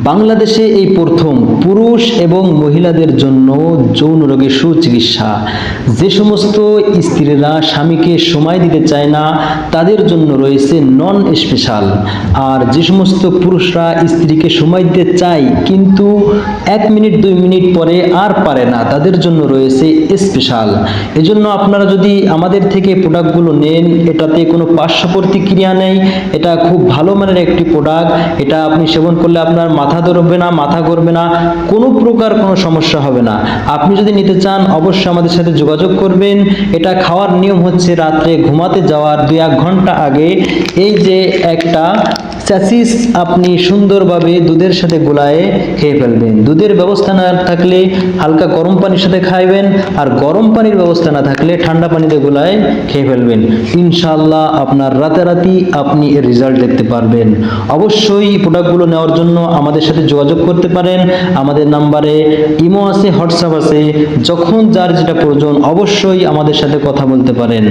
বাংলাদেশে এই প্রথম পুরুষ এবং মহিলাদের জন্য যৌন রোগের সুচিকিৎসা। যে সমস্ত স্ত্রীরা স্বামীকে সময় দিতে চায় না তাদের জন্য রয়েছে নন স্পেশাল। আর যে সমস্ত পুরুষরা স্ত্রীকে সময় দিতে চায় কিন্তু 1 মিনিট 2 মিনিট পরে আর পারে না তাদের জন্য রয়েছে স্পেশাল। এজন্য আপনারা যদি আমাদের থেকে প্রোডাক্টগুলো নেন, এটাতে কোনো পার্শ্ব প্রতিক্রিয়া নেই, এটা খুব ভালো মানের একটি প্রোডাক্ট। এটা আপনি সেবন করলে আপনার মাথা ধরবে না, মাথা ঘুরবে না, কোনো প্রকার কোনো সমস্যা হবে না। আপনি যদি নিতে চান অবশ্যই আমাদের সাথে যোগাযোগ করবেন। এটা খাওয়ার নিয়ম হচ্ছে রাত্রে ঘুমাতে যাওয়ার 2-1 ঘন্টা আগে এই যে একটা স্যাচিস আপনি সুন্দরভাবে দুধের সাথে গোলায় খেয়ে ফেলবেন। দুধের ব্যবস্থা না থাকলে হালকা গরম পানির সাথে খাইবেন, আর গরম পানির ব্যবস্থা না থাকলে ঠান্ডা পানিতে গোলায় খেয়ে ফেলবেন। ইনশাআল্লাহ আপনার রাতারাতি আপনি এর রেজাল্ট দেখতে পারবেন। অবশ্যই প্রোডাক্টগুলো নেওয়ার জন্য আমাদের সাথে যোগাযোগ করতে পারেন। আমাদের নাম্বারে ইমো আছে, হোয়াটসঅ্যাপ আছে। যখন যার যেটা প্রয়োজন অবশ্যই আমাদের সাথে কথা বলতে পারেন।